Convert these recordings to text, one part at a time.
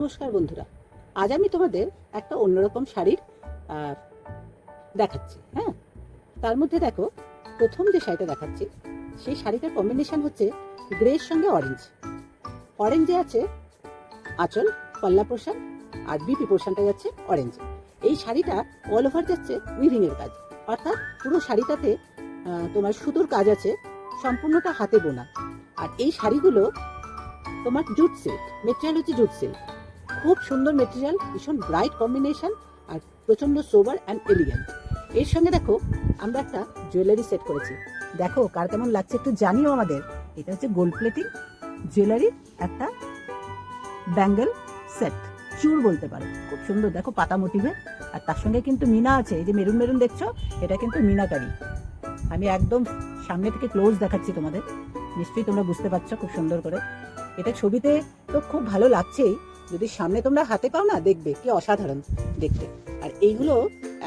নমস্কার বন্ধুরা, আজ আমি তোমাদের একটা অন্যরকম শাড়ির দেখাচ্ছি। হ্যাঁ, তার মধ্যে দেখো, প্রথম যে শাড়িটা দেখাচ্ছি সেই শাড়িটার কম্বিনেশন হচ্ছে গ্রের সঙ্গে অরেঞ্জ। অরেঞ্জে আছে আঁচল, পল্লা পোর্শন, আর বিপি পোর্শনটা যাচ্ছে অরেঞ্জ। এই শাড়িটা অল ওভার যাচ্ছে উইভিং এর কাজ, অর্থাৎ পুরো শাড়িটাতে তোমার সুতোর কাজ আছে, সম্পূর্ণটা হাতে বোনা। আর এই শাড়িগুলো তোমার জুট সিল্ক, মেটেরিয়াল হচ্ছে জুট সিল্ক। খুব সুন্দর মেটেরিয়াল, ভীষণ ব্রাইট কম্বিনেশন, আর প্রচন্ড সোবার অ্যান্ড এলিগেন্ট। এর সঙ্গে দেখো আমরা একটা জুয়েলারি সেট করেছি। দেখো কার কেমন লাগছে একটু জানিও আমাদের। এটা হচ্ছে গোল্ড প্লেটিং জুয়েলারি, একটা ব্যাঙ্গেল সেট, চুর বলতে পারো। খুব সুন্দর, দেখো পাতা মোটিভে। আর তার সঙ্গে কিন্তু মিনা আছে, এই যে মেরুন মেরুন দেখছো, এটা কিন্তু মিনাকারি। আমি একদম সামনে থেকে ক্লোজ দেখাচ্ছি তোমাদের, নিশ্চয়ই তোমরা বুঝতে পারছো খুব সুন্দর করে। এটা ছবিতে তো খুব ভালো লাগছেই, যদি সামনে তোমরা হাতে পাও না, দেখবে কি অসাধারণ দেখতে। আর এইগুলো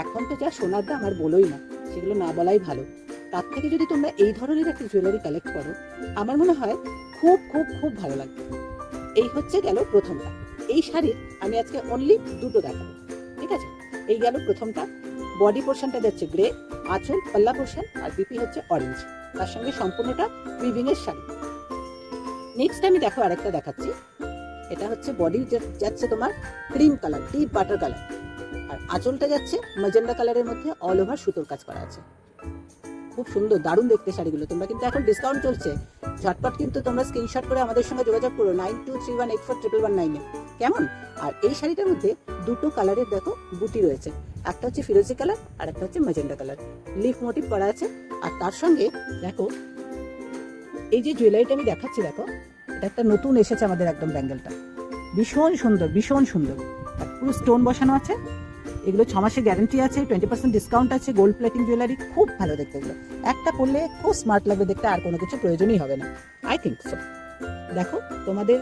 এখন তো যা সোনার দাম আর বলোই না, সেগুলো না বলাই ভালো। তার থেকে যদি তোমরা এই ধরনের একটা জুয়েলারি কালেক্ট করো, আমার মনে হয় খুব খুব খুব ভালো লাগবে। এই হচ্ছে গেল প্রথমটা। এই শাড়ির আমি আজকে অনলি দুটো দেখাবো, ঠিক আছে? এই গেল প্রথমটা। বডি পোর্শনটা যাচ্ছে গ্রে, আঁচল পাল্লা পোর্শন, আর বিপি হচ্ছে অরেঞ্জ, তার সঙ্গে সম্পূর্ণটা উইভিং এর শাড়ি। নেক্সট আমি দেখো আরেকটা দেখাচ্ছি। এটা হচ্ছে বডি যাচ্ছে তোমার cream colour, deep butter colour, আর আঁচলটা যাচ্ছে ম্যাজেন্ডা কালারের মধ্যে অল ওভার সুতোর কাজ করা আছে। খুব সুন্দর, দারুণ দেখতে শাড়িগুলো। তোমরা কিন্তু এখন ডিসকাউন্ট চলছে, ঝটপট কিন্তু তোমরা স্ক্রিনশট করে আমাদের সঙ্গে যোগাযোগ করো 9231841199 কেমন? আর এই শাড়িটার মধ্যে দুটো কালারের দেখো বুটি রয়েছে, একটা হচ্ছে ফিরোজি কালার আর একটা হচ্ছে ম্যাজেন্ডা কালার, লিফ মোটিভ করা আছে। আর তার সঙ্গে দেখো এই যে জুয়েলারিটা আমি দেখাচ্ছি, দেখো এটা একটা নতুন এসেছে আমাদের একদম ব্যাঙ্গেলটা, ভীষণ সুন্দর, ভীষণ সুন্দর। আর পুরো স্টোন বসানো আছে। এগুলো 6 মাসের গ্যারান্টি আছে, 20% ডিসকাউন্ট আছে। গোল্ড প্লেটিং জুয়েলারি, খুব ভালো দেখতে। এগুলো একটা পরলে খুব স্মার্ট লাগবে দেখতে, আর কোনো কিছু প্রয়োজনই হবে না, আই থিঙ্ক সো। দেখো, তোমাদের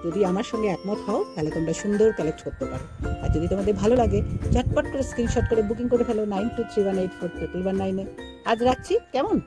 যদি আমার সঙ্গে একমত হও, তাহলে তোমরা সুন্দর কালেক্ট করতে পারো। আর যদি তোমাদের ভালো লাগে, ঝটপট করে স্ক্রিনশট করে বুকিং করে ফেলো 9231841199-এ। আজ রাখছি, কেমন?